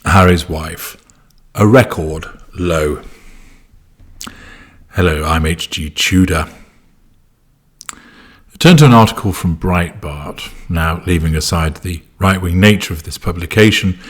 Harry's wife, a record low. Hello, I'm H.G. Tudor. Turn to an article from Breitbart. Now, leaving aside the right-wing nature of this publication,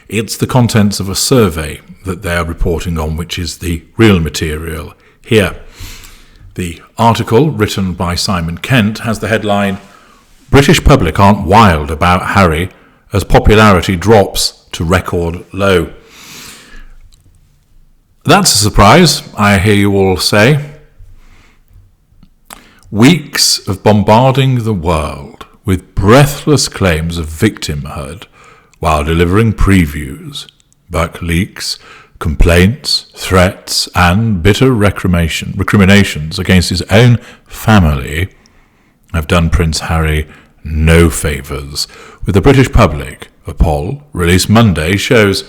it's the contents of a survey that they are reporting on, which is the real material here. The article, written by Simon Kent, has the headline, "British public aren't wild about Harry as popularity drops to record low." That's a surprise, I hear you all say. Weeks of bombarding the world with breathless claims of victimhood while delivering previews, buck leaks, complaints, threats, and bitter recriminations against his own family have done Prince Harry no favours, with the British public. A poll released Monday shows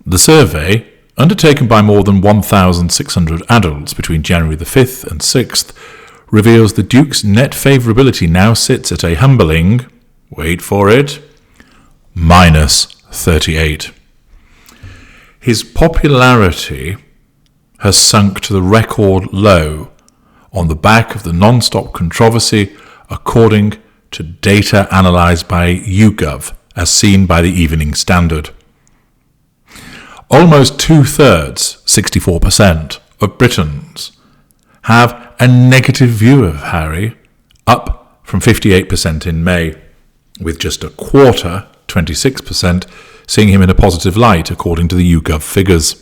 the survey, undertaken by more than 1,600 adults between January the 5th and 6th, reveals the Duke's net favourability now sits at a humbling, wait for it, -38. His popularity has sunk to the record low on the back of the non-stop controversy, according to data analysed by YouGov, as seen by the Evening Standard. Almost 2/3, 64%, of Britons have a negative view of Harry, up from 58% in May, with just a quarter, 26%, seeing him in a positive light, according to the YouGov figures.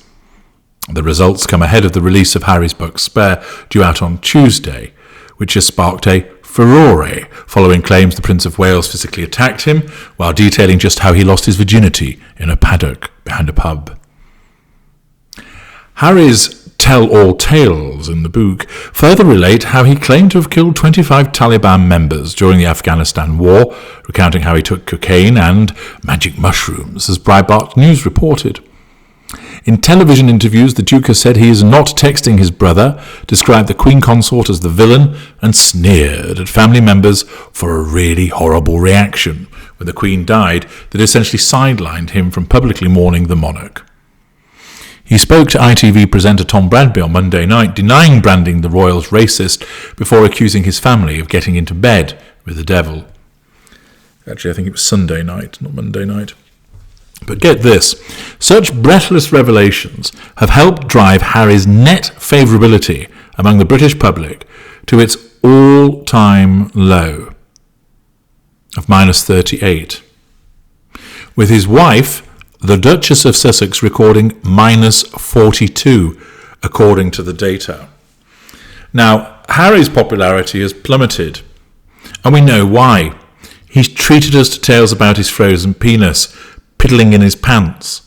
The results come ahead of the release of Harry's book Spare, due out on Tuesday, which has sparked a furore following claims the Prince of Wales physically attacked him, while detailing just how he lost his virginity in a paddock behind a pub. Harry's tell-all tales in the book further relate how he claimed to have killed 25 Taliban members during the Afghanistan war, recounting how he took cocaine and magic mushrooms, as Breitbart News reported. In television interviews, the Duke has said he is not texting his brother, described the Queen Consort as the villain, and sneered at family members for a really horrible reaction when the Queen died that essentially sidelined him from publicly mourning the monarch. He spoke to ITV presenter Tom Bradby on Monday night, denying branding the royals racist before accusing his family of getting into bed with the devil. Actually, I think it was Sunday night, not Monday night. But get this, such breathless revelations have helped drive Harry's net favourability among the British public to its all-time low of -38, with his wife, the Duchess of Sussex, recording -42, according to the data. Now, Harry's popularity has plummeted, and we know why. He's treated us to tales about his frozen penis, piddling in his pants,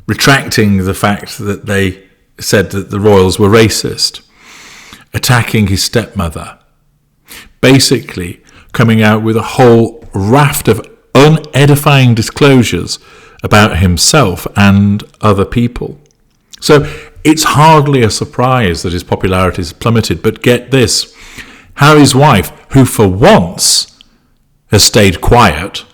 retracting the fact that they said that the royals were racist, attacking his stepmother, basically coming out with a whole raft of unedifying disclosures about himself and other people. So it's hardly a surprise that his popularity has plummeted, but get this, Harry's wife, who for once has stayed quiet,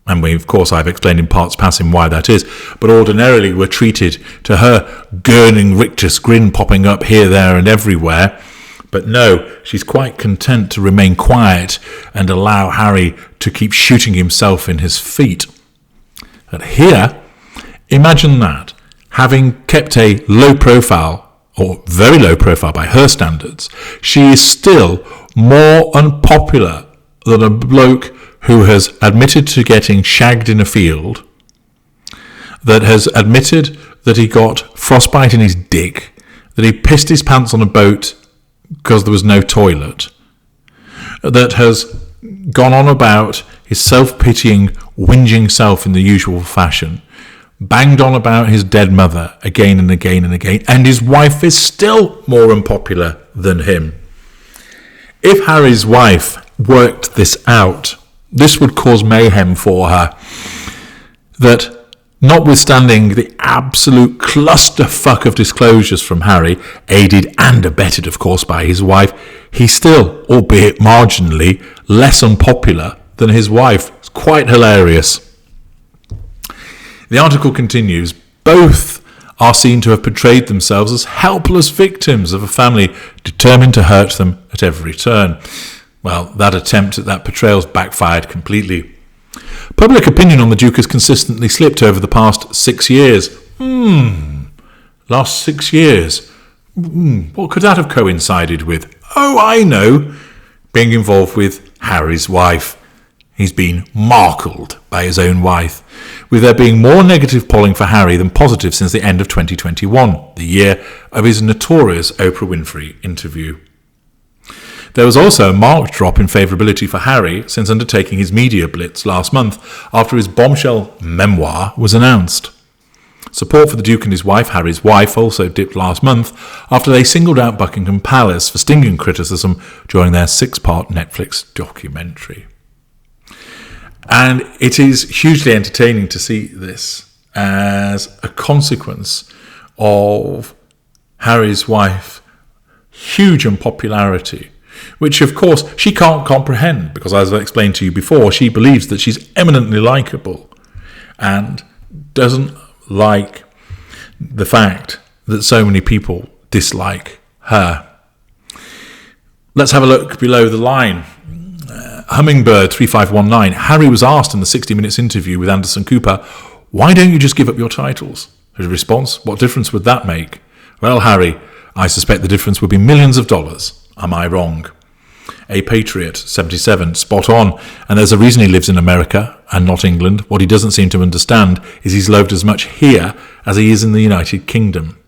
and I've explained in parts passing why that is, but ordinarily we're treated to her gurning rictus grin popping up here, there and everywhere, but no, she's quite content to remain quiet and allow Harry to keep shooting himself in his feet. And here, imagine that, having kept a low profile, or very low profile by her standards, she is still more unpopular than a bloke who has admitted to getting shagged in a field, that has admitted that he got frostbite in his dick, that he pissed his pants on a boat because there was no toilet, that has gone on about his self-pitying, whinging self in the usual fashion, banged on about his dead mother again and again and again, and his wife is still more unpopular than him. If Harry's wife worked this out, this would cause mayhem for her, that notwithstanding the absolute clusterfuck of disclosures from Harry, aided and abetted, of course, by his wife, he's still, albeit marginally, less unpopular than his wife. It's quite hilarious. The article continues, both are seen to have portrayed themselves as helpless victims of a family determined to hurt them at every turn. Well, that attempt at that portrayal's backfired completely. Public opinion on the Duke has consistently slipped over the past 6 years. Last 6 years. What could that have coincided with? Oh, I know. Being involved with Harry's wife. He's been markled by his own wife, with there being more negative polling for Harry than positive since the end of 2021, the year of his notorious Oprah Winfrey interview. There was also a marked drop in favourability for Harry since undertaking his media blitz last month after his bombshell memoir was announced. Support for the Duke and his wife, Harry's wife, also dipped last month after they singled out Buckingham Palace for stinging criticism during their 6-part Netflix documentary. And it is hugely entertaining to see this as a consequence of Harry's wife, huge unpopularity, which of course she can't comprehend because, as I explained to you before, she believes that she's eminently likeable and doesn't like the fact that so many people dislike her. Let's have a look below the line. Hummingbird 3519. Harry was asked in the 60 Minutes interview with Anderson Cooper, why don't you just give up your titles? His response, what difference would that make? Well, Harry, I suspect the difference would be millions of dollars. Am I wrong? A Patriot 77. Spot on. And there's a reason he lives in America and not England. What he doesn't seem to understand is he's loved as much here as he is in the United Kingdom.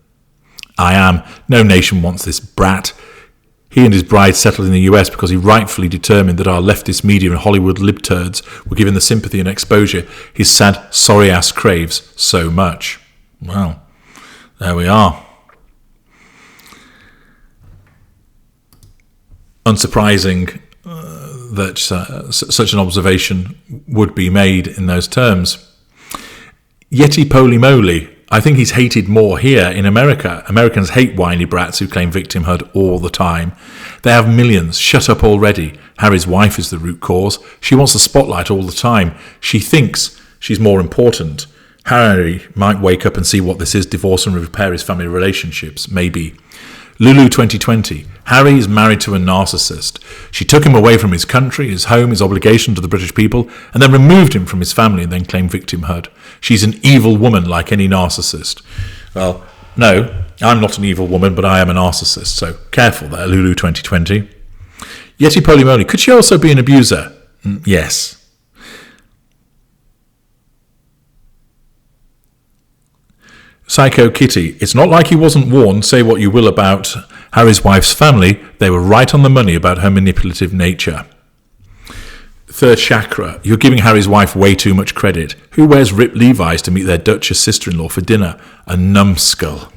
I am. No nation wants this brat. He and his bride settled in the US because he rightfully determined that our leftist media and Hollywood libturds were given the sympathy and exposure his sad, sorry ass craves so much. Well, there we are. Unsurprising that such an observation would be made in those terms. Yeti Poly Moly. I think he's hated more here in America. Americans hate whiny brats who claim victimhood all the time. They have millions. Shut up already. Harry's wife is the root cause. She wants the spotlight all the time. She thinks she's more important. Harry might wake up and see what this is, divorce and repair his family relationships. Maybe. Lulu 2020. Harry is married to a narcissist. She took him away from his country, his home, his obligation to the British people, and then removed him from his family and then claimed victimhood. She's an evil woman like any narcissist. Well, no, I'm not an evil woman, but I am a narcissist, so careful there, Lulu 2020. Yeti Polymoly. Could she also be an abuser? Yes. Psycho Kitty. It's not like he wasn't warned. Say what you will about Harry's wife's family. They were right on the money about her manipulative nature. Third Chakra. You're giving Harry's wife way too much credit. Who wears ripped Levi's to meet their Duchess sister-in-law for dinner? A numbskull.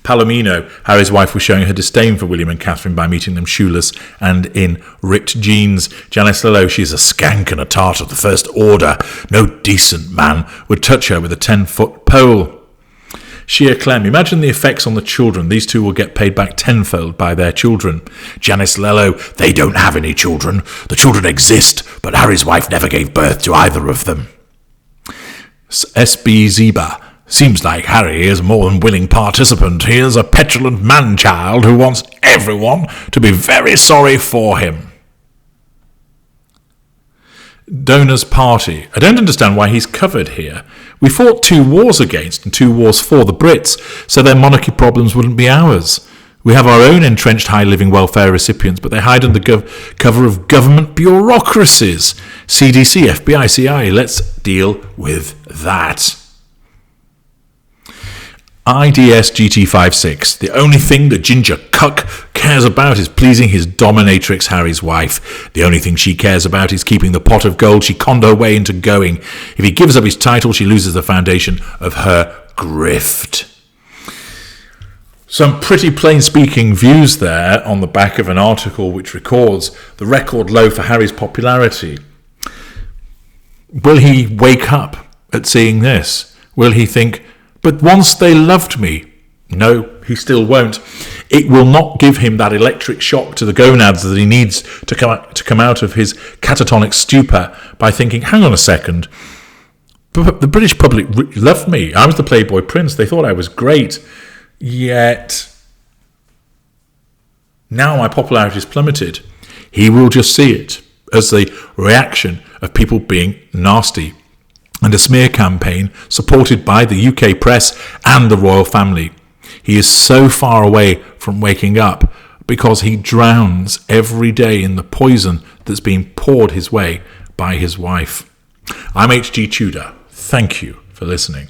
Palomino. Harry's wife was showing her disdain for William and Catherine by meeting them shoeless and in ripped jeans. Janice Lillo. She's a skank and a tart of the first order. No decent man would touch her with a 10-foot pole. Shia Clem. Imagine the effects on the children. These two will get paid back tenfold by their children. Janice Lello. They don't have any children. The children exist, but Harry's wife never gave birth to either of them. SB Zeba. Seems like Harry is a more than willing participant. He is a petulant man-child who wants everyone to be very sorry for him. Donors Party. I don't understand why he's covered here. We fought 2 wars against and 2 wars for the Brits, so their monarchy problems wouldn't be ours. We have our own entrenched high living welfare recipients, but they hide under cover of government bureaucracies. CDC, FBI, CIA, let's deal with that. IDS GT56. The only thing the ginger cuck cares about is pleasing his dominatrix Harry's wife. The only thing she cares about is keeping the pot of gold she conned her way into going. If he gives up his title, she loses the foundation of her grift. Some pretty plain-speaking views there on the back of an article which records the record low for Harry's popularity. Will he wake up at seeing this? Will he think, but once they loved me? No, he still won't. It will not give him that electric shock to the gonads that he needs to come out of his catatonic stupor by thinking, hang on a second, The British public loved me. I was the Playboy Prince. They thought I was great. Yet now my popularity has plummeted. He will just see it as the reaction of people being nasty and a smear campaign supported by the UK press and the royal family. He is so far away from waking up because he drowns every day in the poison that's being poured his way by his wife. I'm H.G. Tudor. Thank you for listening.